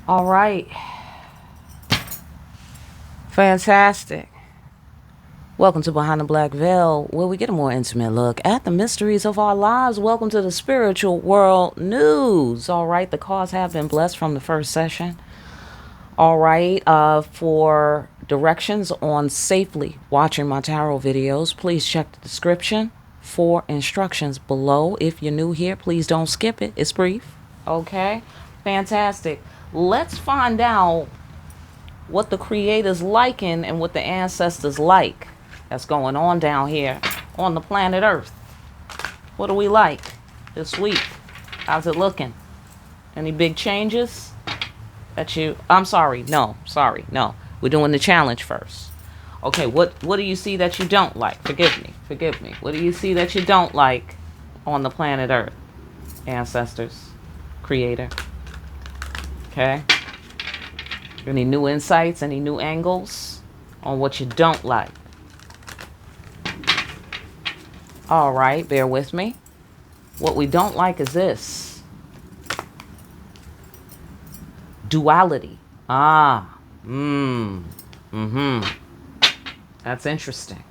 All right. Fantastic. Welcome to Behind the Black Veil, where we get a more intimate look at the mysteries of our lives. Welcome to the spiritual world news. All right. The cause have been blessed from the first session. All right. For directions on safely watching my tarot videos, please check the description for instructions below. If you're new here, please don't skip it. It's brief. Okay. Fantastic. Let's find out what the creators liking and what the ancestors like that's going on down here on the planet Earth. What do we like this week? How's it looking? Any big changes that you... No. We're doing the challenge first. Okay, what do you see that you don't like? Forgive me. What do you see that you don't like on the planet Earth? Ancestors, creator. Okay. Any new insights, any new angles on what you don't like? All right, bear with me. What we don't like is this. Duality. That's interesting.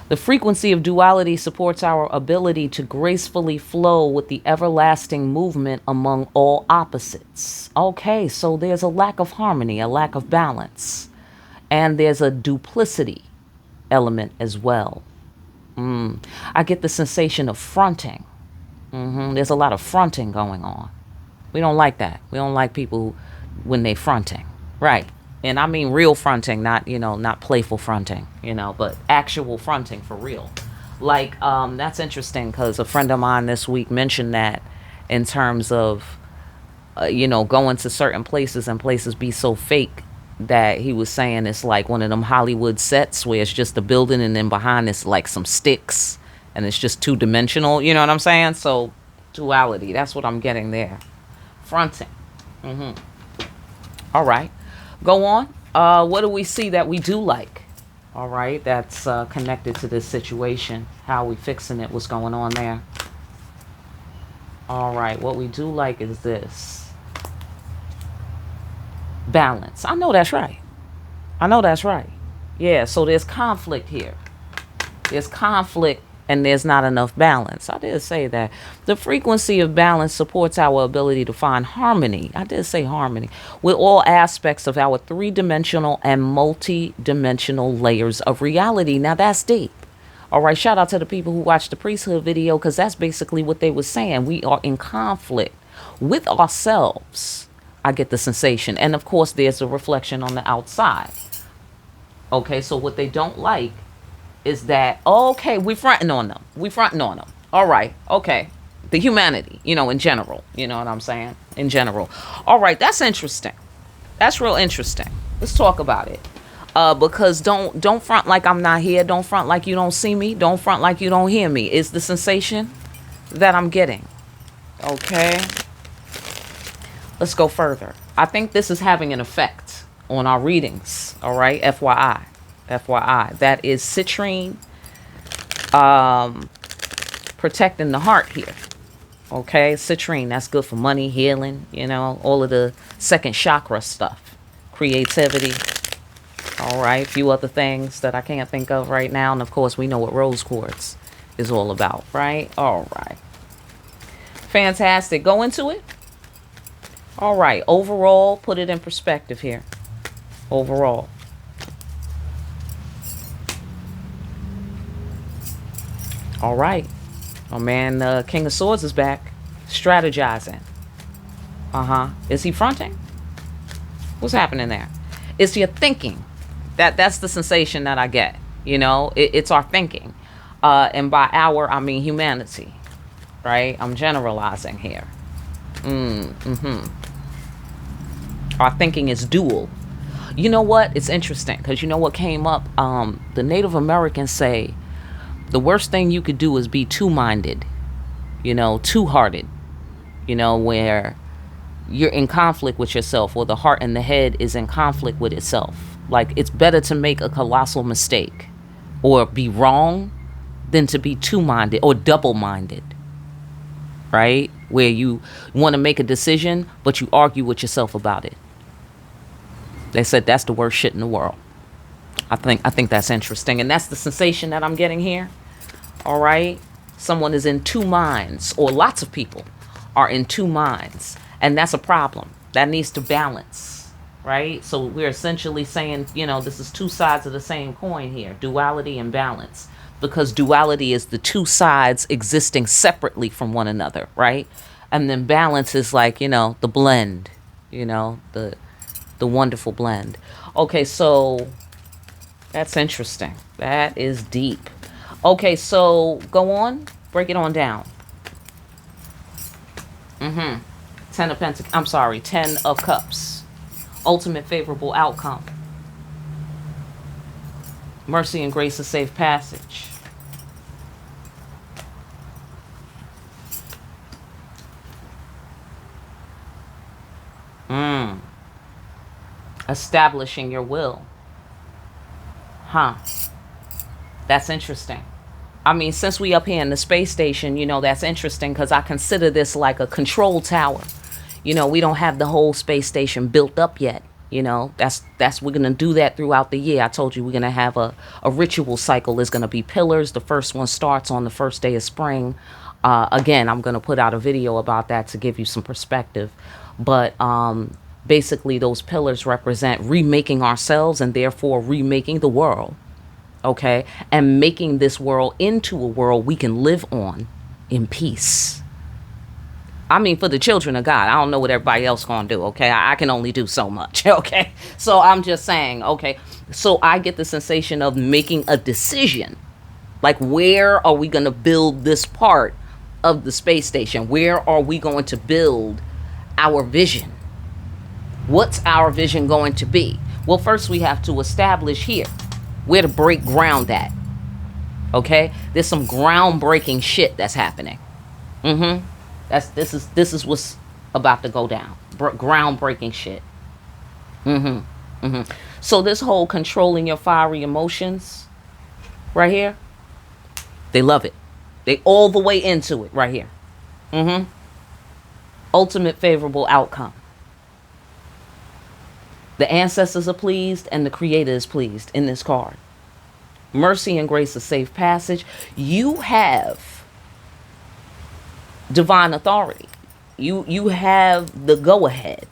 The frequency of duality supports our ability to gracefully flow with the everlasting movement among all opposites. Okay, so there's a lack of harmony, a lack of balance, and there's a duplicity element as well. I get the sensation of fronting. There's a lot of fronting going on. We don't like that. We don't like people when they fronting. Right. And I mean real fronting, not playful fronting, but actual fronting for real. Like, that's interesting because a friend of mine this week mentioned that in terms of, going to certain places and places be so fake that he was saying it's like one of them Hollywood sets where it's just a building and then behind it's like some sticks and it's just two-dimensional. You know what I'm saying? So duality, that's what I'm getting there. Fronting. All right. Go on. What do we see that we do like? All right. That's connected to this situation. How are we fixing it? What's going on there? All right. What we do like is this. Balance. I know that's right. Yeah. So there's conflict here. There's conflict and there's not enough balance. I did say that. The frequency of balance supports our ability to find harmony. I did say harmony with all aspects of our three-dimensional and multi-dimensional layers of reality. Now that's deep. All right, shout out to the people who watched the priesthood video because that's basically what they were saying. We are in conflict with ourselves. I get the sensation. And of course, there's a reflection on the outside. Okay, so what they don't like is that, okay, we fronting on them. All right, okay. The humanity, in general. You know what I'm saying? In general. All right, that's interesting. That's real interesting. Let's talk about it. Because don't front like I'm not here. Don't front like you don't see me. Don't front like you don't hear me. It's the sensation that I'm getting. Okay. Let's go further. I think this is having an effect on our readings. All right, FYI. That is citrine protecting the heart here. Okay, citrine, that's good for money, healing, all of the second chakra stuff. Creativity. All right, a few other things that I can't think of right now. And of course, we know what rose quartz is all about, right? All right. Fantastic. Go into it. All right, overall, put it in perspective here. Overall. All right. Oh, man, King of Swords is back. Strategizing. Is he fronting? What's happening there? Is he thinking? That's the sensation that I get. It's our thinking. And by our, I mean humanity. Right? I'm generalizing here. Our thinking is dual. You know what? It's interesting because you know what came up? The Native Americans say, the worst thing you could do is be two-minded, two-hearted, where you're in conflict with yourself or the heart and the head is in conflict with itself. Like, it's better to make a colossal mistake or be wrong than to be two-minded or double-minded, right? where you want to make a decision, but you argue with yourself about it. They said that's the worst shit in the world. I think that's interesting. And that's the sensation that I'm getting here. All right. Someone is in two minds, or lots of people are in two minds. And that's a problem. That needs to balance. Right. So we're essentially saying, this is two sides of the same coin here. Duality and balance. Because duality is the two sides existing separately from one another. Right. And then balance is like, the blend, the wonderful blend. Okay. So that's interesting. That is deep. Okay, so go on. Break it on down. 10 of Pentacles. I'm sorry, 10 of Cups. Ultimate favorable outcome. Mercy and grace of safe passage. Establishing your will. That's interesting. I mean, since we up here in the space station, that's interesting because I consider this like a control tower. We don't have the whole space station built up yet. That's we're going to do that throughout the year. I told you we're going to have a ritual cycle. There's going to be pillars. The first one starts on the first day of spring. Again, I'm going to put out a video about that to give you some perspective. But basically, those pillars represent remaking ourselves and therefore remaking the world. Okay? And making this world into a world we can live on in peace. I mean, for the children of God. I don't know what everybody else going to do, okay? I can only do so much, okay? So I'm just saying, okay? So I get the sensation of making a decision. Like, where are we going to build this part of the space station? Where are we going to build our vision? What's our vision going to be? Well, first we have to establish here where to break ground at. Okay? There's some groundbreaking shit that's happening. This is what's about to go down. Groundbreaking shit. So this whole controlling your fiery emotions right here, they love it. They all the way into it right here. Ultimate favorable outcome. The ancestors are pleased and the creator is pleased in this card. Mercy and grace of safe passage. You have divine authority. You have the go-ahead,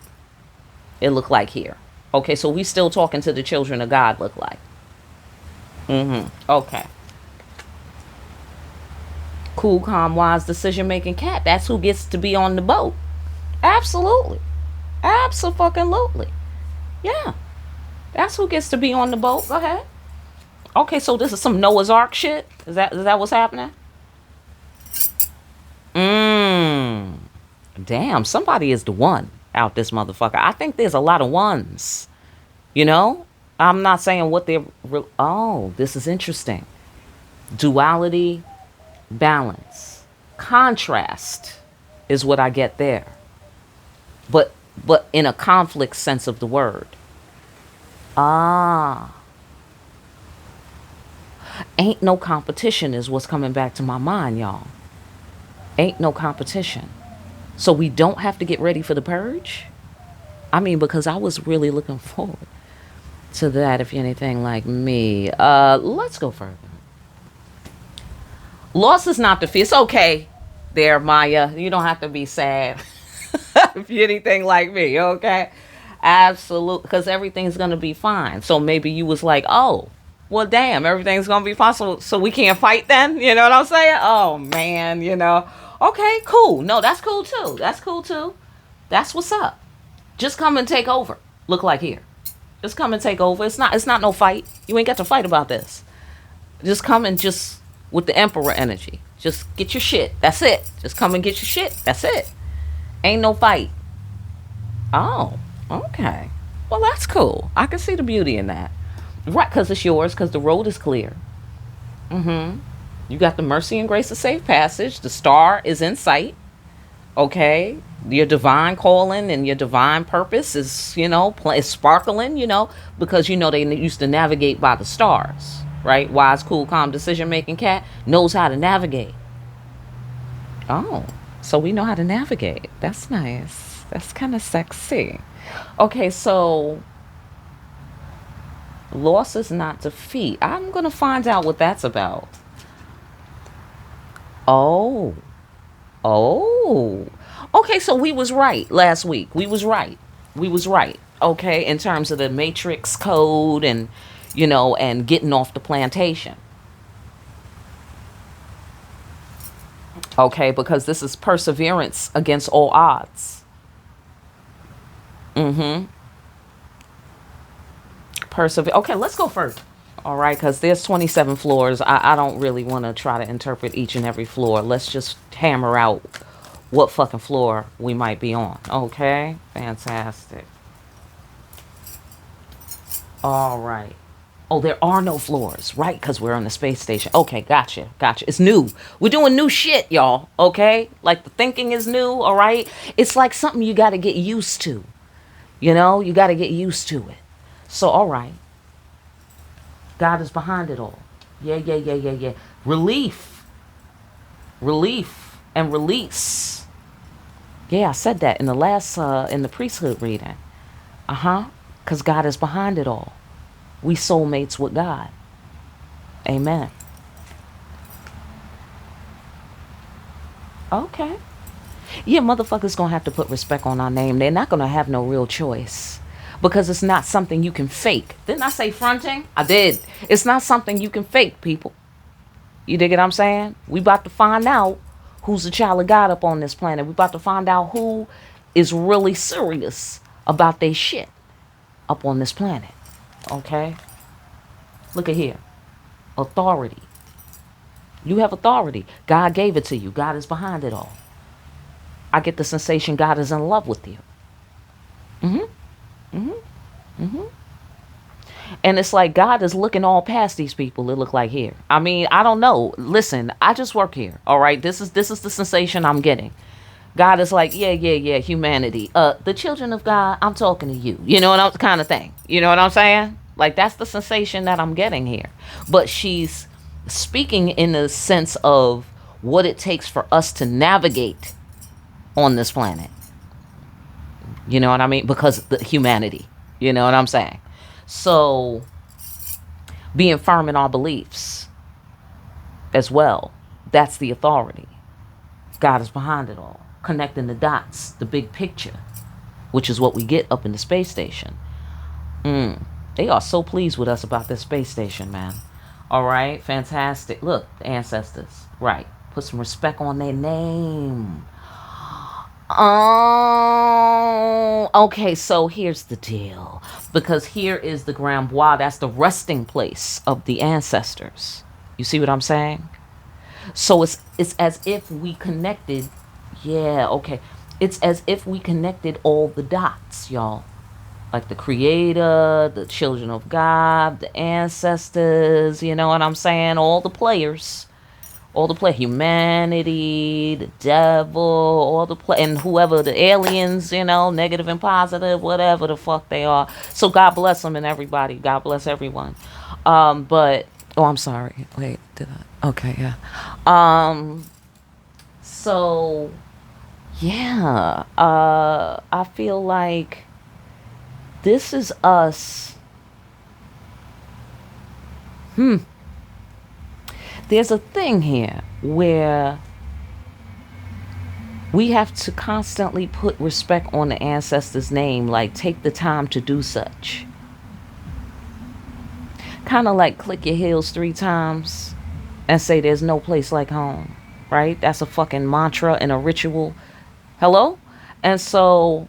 it look like here. Okay, so we still talking to the children of God, look like. Okay. Cool, calm, wise, decision-making cat. That's who gets to be on the boat. Absolutely. Abso-fucking-lutely. Yeah. That's who gets to be on the boat. Go ahead. Okay, so this is some Noah's Ark shit? Is that what's happening? Damn, somebody is the one out this motherfucker. I think there's a lot of ones. I'm not saying what they're... Oh, this is interesting. Duality, balance. Contrast is what I get there. But in a conflict sense of the word. Ain't no competition is what's coming back to my mind, y'all. Ain't no competition. So we don't have to get ready for the purge? I mean, because I was really looking forward to that, if you're anything like me. Let's go further. Loss is not defeat. It's okay there, Maya. You don't have to be sad. If you're anything like me, okay? Absolutely. Because everything's going to be fine. So maybe you was like, oh, well, damn, everything's going to be fine. So we can't fight then? You know what I'm saying? Oh, man, Okay, cool. No, that's cool, too. That's cool, too. That's what's up. Just come and take over. Look like here. Just come and take over. It's not no fight. You ain't got to fight about this. Just come and just, with the emperor energy, just get your shit. That's it. Just come and get your shit. That's it. Ain't no fight. Oh, okay. Well, that's cool. I can see the beauty in that. Right, because it's yours, because the road is clear. You got the mercy and grace of safe passage. The star is in sight. Okay? Your divine calling and your divine purpose is, is sparkling, because, they used to navigate by the stars. Right? Wise, cool, calm, decision-making cat knows how to navigate. Oh. So we know how to navigate. That's nice. That's kind of sexy. Okay, so loss is not defeat. I'm going to find out what that's about. Oh. Oh. Okay, so we was right last week. We was right. We was right. Okay, in terms of the matrix code and, and getting off the plantation. Okay, because this is perseverance against all odds. Mm-hmm. Persevere. Okay, let's go first. All right, because there's 27 floors. I don't really want to try to interpret each and every floor. Let's just hammer out what fucking floor we might be on. Okay, fantastic. All right. Oh, there are no floors, right? Because we're on the space station. Okay, gotcha. It's new. We're doing new shit, y'all. Okay? Like the thinking is new, all right? It's like something you got to get used to. You got to get used to it. So, all right. God is behind it all. Yeah. Relief and release. Yeah, I said that in the last, in the priesthood reading. Because God is behind it all. We soulmates with God. Amen. Okay. Yeah, motherfuckers gonna have to put respect on our name. They're not gonna have no real choice. Because it's not something you can fake. Didn't I say fronting? I did. It's not something you can fake, people. You dig what I'm saying? We about to find out who's a child of God up on this planet. We about to find out who is really serious about their shit up on this planet. Okay? Look at here. Authority. You have authority. God gave it to you. God is behind it all. I get the sensation God is in love with you. And it's like God is looking all past these people, it look like here. I mean, I don't know. Listen, I just work here. All right. This is the sensation I'm getting. God is like, yeah, humanity. The children of God, I'm talking to you. You know what I'm kind of thing. You know what I'm saying? Like that's the sensation that I'm getting here. But she's speaking in the sense of what it takes for us to navigate on this planet. You know what I mean? Because the humanity. You know what I'm saying? So being firm in our beliefs as well. That's the authority. God is behind it all. Connecting the dots, the big picture, which is what we get up in the space station. They are so pleased with us about this space station, man. All right, fantastic. Look, the ancestors. Right. Put some respect on their name. Oh, okay, so here's the deal. Because here is the Grand Bois. That's the resting place of the ancestors. You see what I'm saying? So it's as if we connected. Yeah, okay. It's as if we connected all the dots, y'all. Like the Creator, the children of God, the ancestors, you know what I'm saying? All the players. All the play, humanity, the devil, all the play, and whoever the aliens, negative and positive, whatever the fuck they are. So God bless them and everybody. God bless everyone. But I'm sorry. Wait, did I? Okay, yeah. So yeah, I feel like this is us. There's a thing here where we have to constantly put respect on the ancestors' name, like take the time to do such. Kind of like click your heels 3 times and say there's no place like home, right? That's a fucking mantra and a ritual. Hello? And so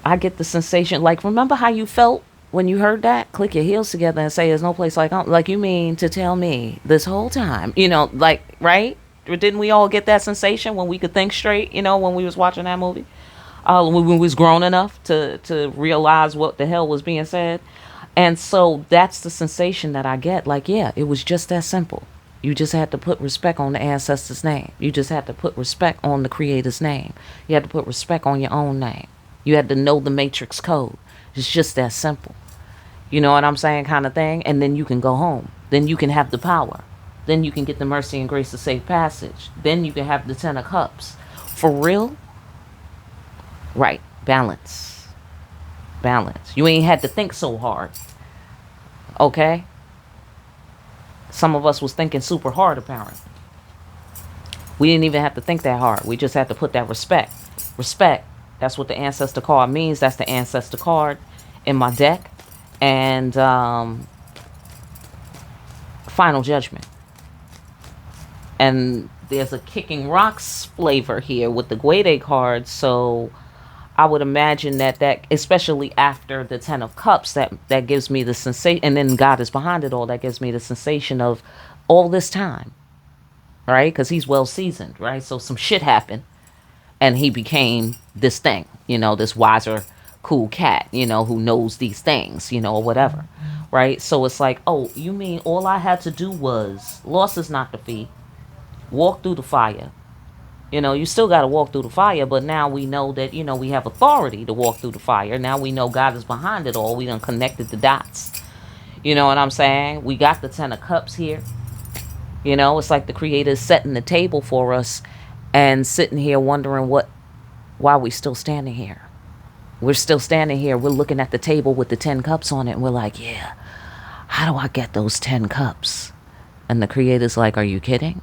I get the sensation, like, remember how you felt when you heard that? Click your heels together and say there's no place like home. Like, you mean to tell me this whole time, like, right? Didn't we all get that sensation when we could think straight, when we was watching that movie? When we was grown enough to realize what the hell was being said. And so that's the sensation that I get. Like, yeah, it was just that simple. You just had to put respect on the ancestor's name. You just had to put respect on the Creator's name. You had to put respect on your own name. You had to know the matrix code. It's just that simple. You know what I'm saying, kind of thing? And then you can go home. Then you can have the power. then you can get the mercy and grace of safe passage. Then you can have the 10 of cups. For real? Right. Balance. Balance. You ain't had to think so hard. Okay? Some of us was thinking super hard, apparently. We didn't even have to think that hard. We just had to put that respect. Respect. That's what the ancestor card means. That's the ancestor card in my deck. And final judgment. And there's a kicking rocks flavor here with the Guede card. So I would imagine that especially after the 10 of cups, that gives me the sensation. And then God is behind it all. That gives me the sensation of all this time. Right? Because he's well seasoned, right? So some shit happened and he became this thing, this wiser, cool cat, who knows these things, or whatever, right? So it's like, oh, you mean all I had to do was, loss is not defeat, walk through the fire. You still got to walk through the fire, but now we know that, we have authority to walk through the fire. Now we know God is behind it all. We done connected the dots. You know what I'm saying? We got the 10 of cups here. It's like the creator is setting the table for us and sitting here wondering why we still standing here. We're still standing here. We're looking at the table with the 10 cups on it. And we're like, yeah, how do I get those 10 cups? And the creator's like, are you kidding?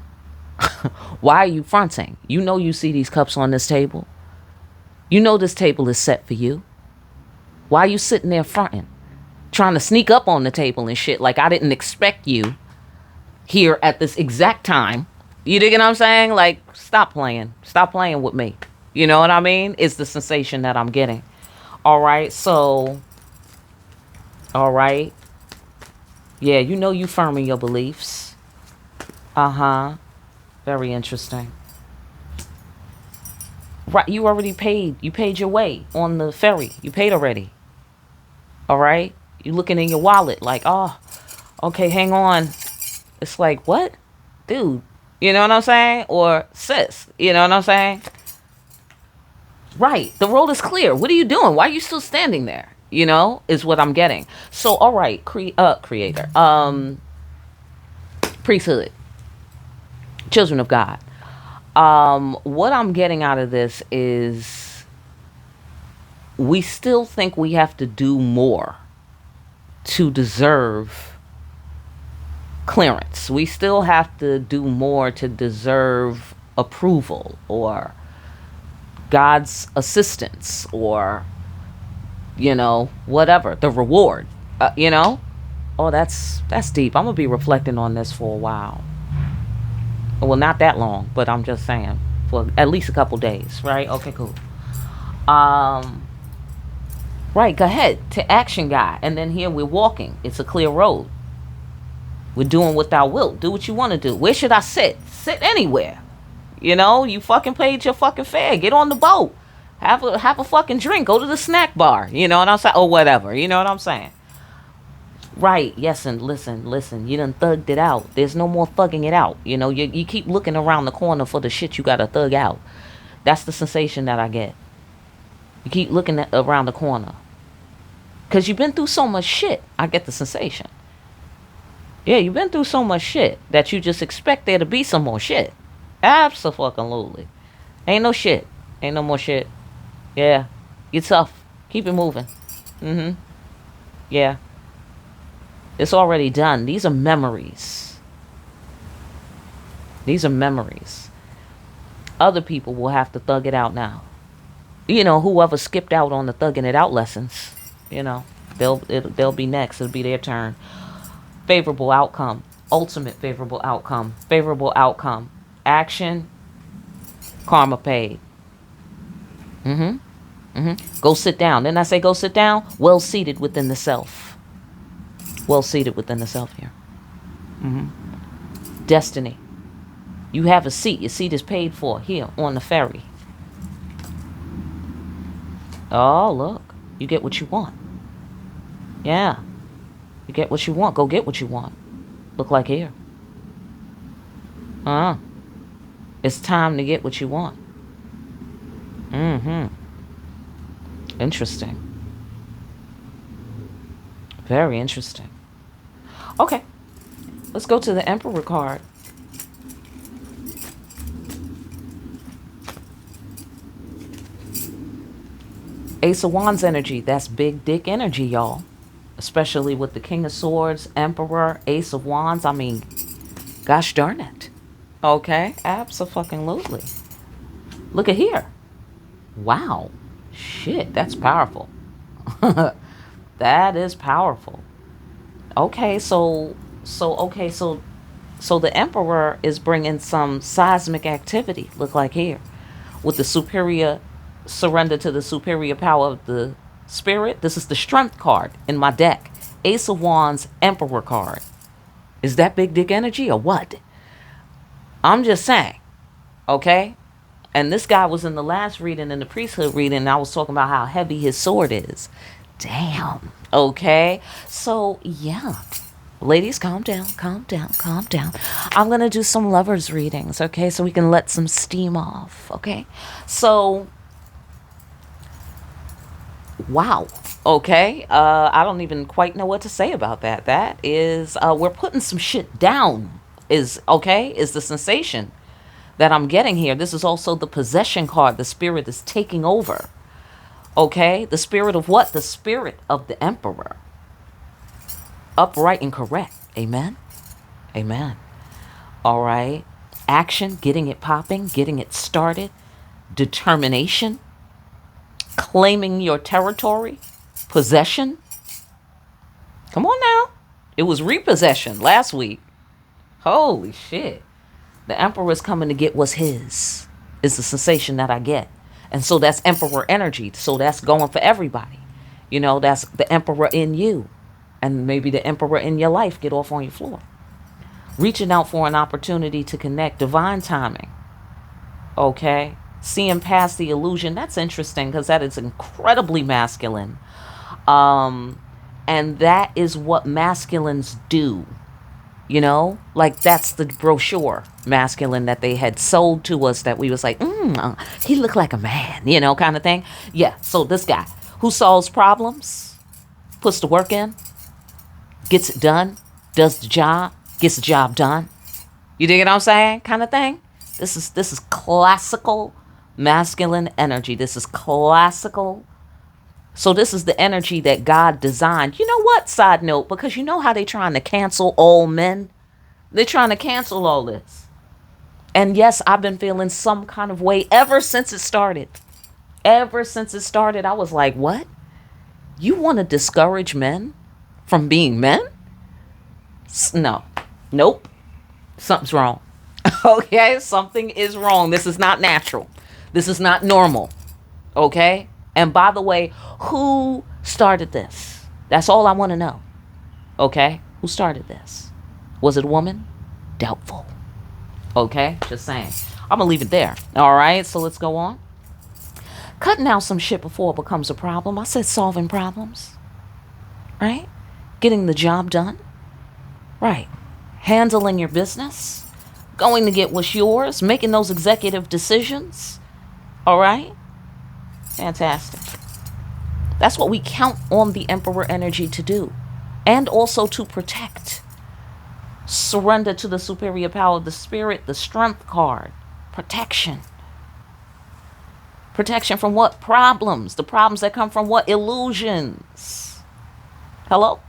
Why are you fronting? You see these cups on this table. This table is set for you. Why are you sitting there fronting? Trying to sneak up on the table and shit like I didn't expect you here at this exact time. You dig what I'm saying? Like, stop playing. Stop playing with me. You know what I mean? It's the sensation that I'm getting. All right. So, all right. Yeah, you firm in your beliefs. Uh-huh. Very interesting. Right. You already paid. You paid your way on the ferry. You paid already. All right. You looking in your wallet like, oh, okay, hang on. It's like, what? Dude, you know what I'm saying? Or sis, you know what I'm saying? Right. The road is clear. What are you doing? Why are you still standing there? Is what I'm getting. So, all right, creator. Priesthood. Children of God. What I'm getting out of this is we still think we have to do more to deserve clearance. We still have to do more to deserve approval or God's assistance or, whatever, the reward, Oh, that's deep. I'm going to be reflecting on this for a while. Well, not that long, but I'm just saying for at least a couple days, right? Okay, cool. Right, go ahead to action, guy. And then here we're walking. It's a clear road. We're doing what thou wilt. Do what you want to do. Where should I sit? Sit anywhere. You fucking paid your fucking fare. Get on the boat. Have a fucking drink. Go to the snack bar. You know what I'm saying? Or whatever. You know what I'm saying? Right. Yes, and listen. You done thugged it out. There's no more thugging it out. You keep looking around the corner for the shit you got to thug out. That's the sensation that I get. You keep looking around the corner. Because you've been through so much shit. I get the sensation. Yeah, you've been through so much shit that you just expect there to be some more shit. Abso-fucking-lutely. Ain't no shit. Ain't no more shit. Yeah. You're tough. Keep it moving. Mm-hmm. Yeah. It's already done. These are memories. These are memories. Other people will have to thug it out now. Whoever skipped out on the thugging it out lessons, they'll be next. It'll be their turn. Favorable outcome. Ultimate favorable outcome. Favorable outcome. Action. Karma paid. Go sit down. Didn't I say go sit down? Well seated within the self. Well seated within the self here. Destiny. You have a seat. Your seat is paid for here on the ferry. Oh, look. You get what you want. Yeah. You get what you want. Go get what you want. Look like here. It's time to get what you want. Interesting. Very interesting. Okay. Let's go to the Emperor card. Ace of Wands energy, that's big dick energy, y'all. Especially with the King of Swords, Emperor, Ace of Wands. I mean, gosh darn it. Okay, abso-fucking-lutely. Look at here. Wow. Shit, that's powerful. That is powerful. Okay, so the Emperor is bringing some seismic activity, look like here, with the superior surrender to the superior power of the spirit. This is the strength card in my deck. Ace of Wands, Emperor card. Is that big dick energy or what? I'm just saying, okay? And this guy was in the last reading, in the priesthood reading, and I was talking about how heavy his sword is. Damn. Okay? So, yeah. Ladies, calm down, calm down, calm down. I'm going to do some lovers readings, okay? So we can let some steam off, okay? So, wow. Okay? I don't even quite know what to say about that. That is, we're putting some shit down, is the sensation that I'm getting here. This is also the possession card. The spirit is taking over. Okay? The spirit of what? The spirit of the Emperor. Upright and correct. Amen? Amen. All right. Action, getting it popping, getting it started. Determination. Claiming your territory. Possession. Come on now. It was repossession last week. Holy shit. The Emperor is coming to get what's his, is the sensation that I get. And so that's Emperor energy. So that's going for everybody. You know, that's the Emperor in you. And maybe the Emperor in your life get off on your floor. Reaching out for an opportunity to connect. Divine timing. Okay? Seeing past the illusion. That's interesting because that is incredibly masculine. And that is what masculines do. You know, like that's the brochure masculine that they had sold to us that we was like, he looked like a man, you know, kind of thing. Yeah. So this guy who solves problems, puts the work in, gets it done, does the job, gets the job done. You dig what I'm saying? Kind of thing. This is classical masculine energy. This is classical. So this is the energy that God designed. You know what? Side note, because you know how they trying to cancel all men? They're trying to cancel all this. And yes, I've been feeling some kind of way ever since it started. Ever since it started, I was like, what? You want to discourage men from being men? No. Nope. Something's wrong. Okay? Something is wrong. This is not natural. This is not normal. Okay? And by the way, who started this? That's all I want to know. Okay? Who started this? Was it a woman? Doubtful. Okay? Just saying. I'm going to leave it there. All right? So let's go on. Cutting out some shit before it becomes a problem. I said solving problems. Right? Getting the job done. Right. Handling your business. Going to get what's yours. Making those executive decisions. All right? Fantastic. That's what we count on the Emperor energy to do. And also to protect. Surrender to the superior power of the spirit, the strength card. Protection. Protection from what? Problems. The problems that come from what? Illusions. Hello?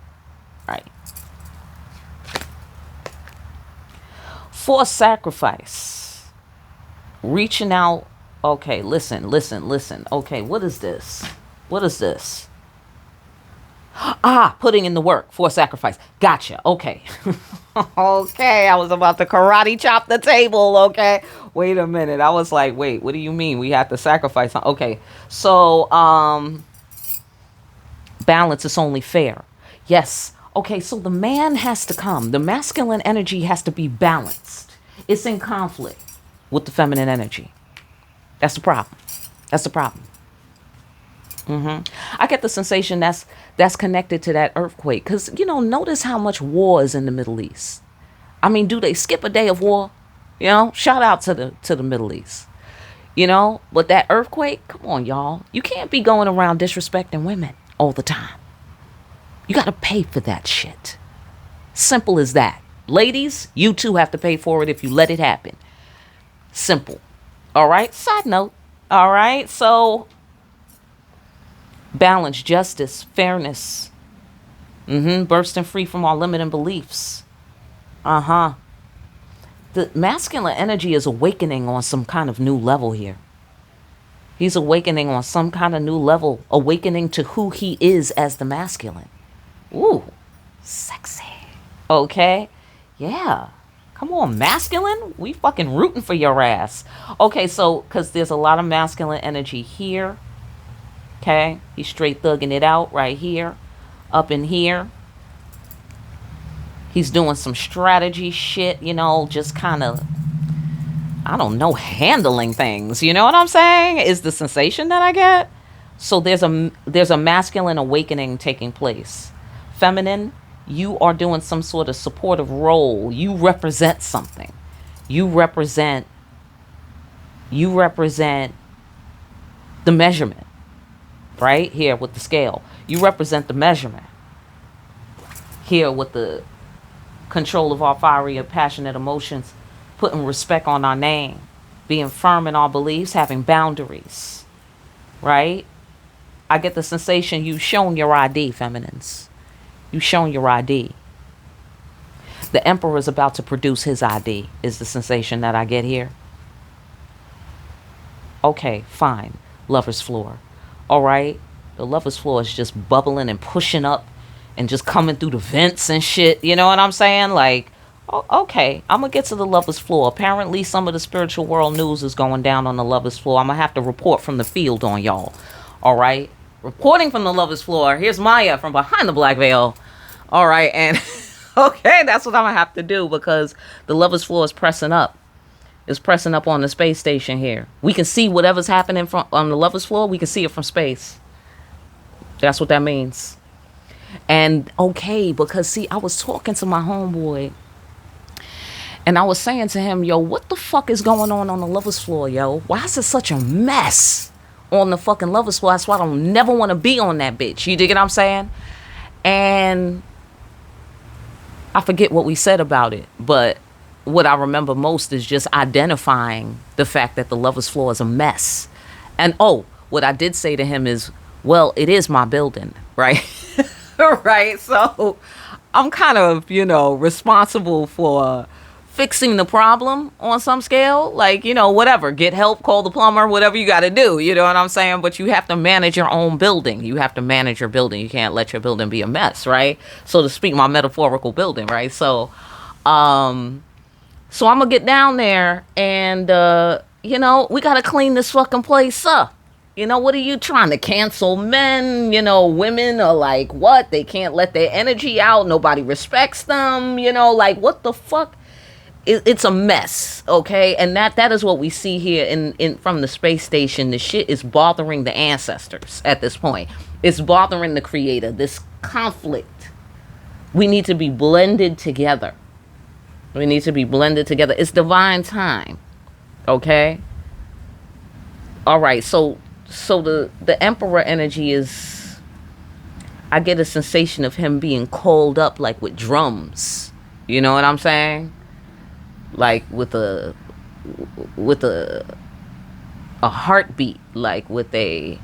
Right. Forced sacrifice. Reaching out. Okay, listen. Okay, what is this? What is this? Putting in the work for sacrifice. Gotcha. Okay. Okay, I was about to karate chop the table. Okay. Wait a minute. I was like, wait, what do you mean? We have to sacrifice. Okay. So, balance is only fair. Yes. Okay, so the man has to come. The masculine energy has to be balanced. It's in conflict with the feminine energy. That's the problem. That's the problem. I get the sensation that's connected to that earthquake. Because, notice how much war is in the Middle East. I mean, do they skip a day of war? Shout out to the Middle East. But that earthquake, come on, y'all. You can't be going around disrespecting women all the time. You got to pay for that shit. Simple as that. Ladies, you too have to pay for it if you let it happen. Simple. All right. Side note. All right. So balance, justice, fairness. Bursting free from all limiting beliefs. Uh-huh. The masculine energy is awakening on some kind of new level here. He's awakening on some kind of new level, awakening to who he is as the masculine. Ooh, sexy. Okay, yeah. Come on, masculine. We fucking rooting for your ass. Okay, so, because there's a lot of masculine energy here. Okay, he's straight thugging it out right here. Up in here. He's doing some strategy shit, you know, just kind of, I don't know, handling things. You know what I'm saying? Is the sensation that I get. So there's a masculine awakening taking place. Feminine, you are doing some sort of supportive role. You represent something. You represent the measurement. Right? Here with the scale. You represent the measurement. Here with the control of our fiery and passionate emotions. Putting respect on our name. Being firm in our beliefs. Having boundaries. Right? I get the sensation you've shown your ID, feminines. You've shown your ID. The emperor is about to produce his ID, is the sensation that I get here. Okay, fine. Lover's floor. All right? The lover's floor is just bubbling and pushing up and just coming through the vents and shit. You know what I'm saying? Like, okay, I'm going to get to the lover's floor. Apparently, some of the spiritual world news is going down on the lover's floor. I'm going to have to report from the field on y'all. All right? Reporting from the lover's floor. Here's Maya from behind the black veil. All right, and okay, that's what I'm gonna have to do because the lover's floor is pressing up. It's pressing up on the space station here. We can see whatever's happening on the lover's floor. We can see it from space. That's what that means. And okay, because see, I was talking to my homeboy, and I was saying to him, yo, what the fuck is going on the lover's floor, yo? Why is it such a mess on the fucking lover's floor? That's why I don't never want to be on that bitch. You dig what I'm saying? And I forget what we said about it, but what I remember most is just identifying the fact that the lover's floor is a mess. And what I did say to him is, well, it is my building, right? Right? So I'm kind of, responsible for fixing the problem on some scale, like, whatever, get help, call the plumber, whatever you got to do, you know what I'm saying? But you have to manage your own building. You have to manage your building. You can't let your building be a mess, right? So to speak, my metaphorical building, right? So I'm gonna get down there and we got to clean this fucking place up. What are you trying to cancel men? Women are like, what? They can't let their energy out. Nobody respects them. Like, what the fuck? It's a mess, okay? And that is what we see here in from the space station. The shit is bothering the ancestors at this point. It's bothering the creator. This conflict. We need to be blended together. We need to be blended together. It's divine time, okay? All right, so the emperor energy is, I get a sensation of him being called up like with drums. You know what I'm saying? Like with a heartbeat, like with a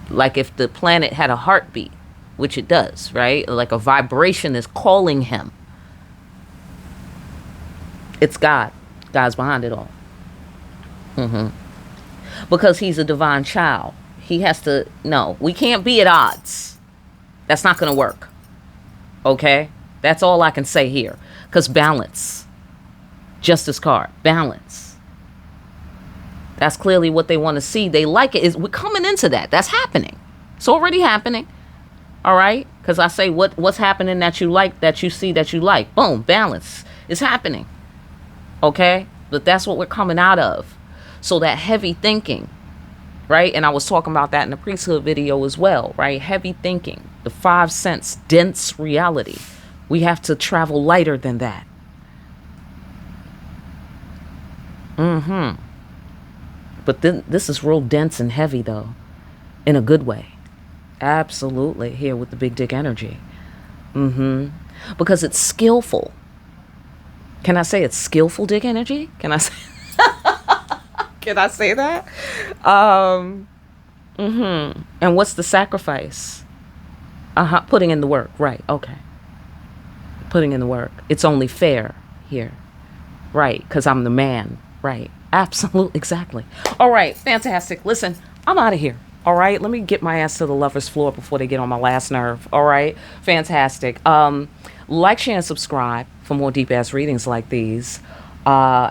like if the planet had a heartbeat, which it does, right? Like a vibration is calling him. It's God. God's behind it all. Because he's a divine child. He has to, no, we can't be at odds. That's not going to work. Okay? That's all I can say here. Because balance. Justice card. Balance. That's clearly what they want to see. They like it. We're coming into that. That's happening. It's already happening. All right? Because I say what's happening that you like, that you see, that you like. Boom. Balance. It's happening. Okay? But that's what we're coming out of. So that heavy thinking. Right? And I was talking about that in the priesthood video as well. Right? Heavy thinking. The 5 sense dense reality. We have to travel lighter than that. But then this is real dense and heavy, though. In a good way. Absolutely. Here with the big dick energy. Because it's skillful. Can I say it's skillful dick energy? Can I say? Can I say that? Um, and what's the sacrifice? Putting in the work. Right. Okay. Putting in the work. It's only fair here. Right. Because I'm the man. Right. Absolutely. Exactly. All right. Fantastic. Listen, I'm out of here. All right. Let me get my ass to the lover's floor before they get on my last nerve. All right. Fantastic. Like, share, and subscribe for more deep ass readings like these.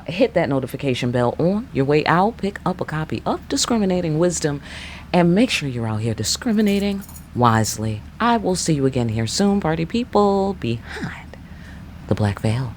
Hit that notification bell on your way out. Pick up a copy of Discriminating Wisdom and make sure you're out here discriminating wisely. I will see you again here soon, party people, behind the black veil.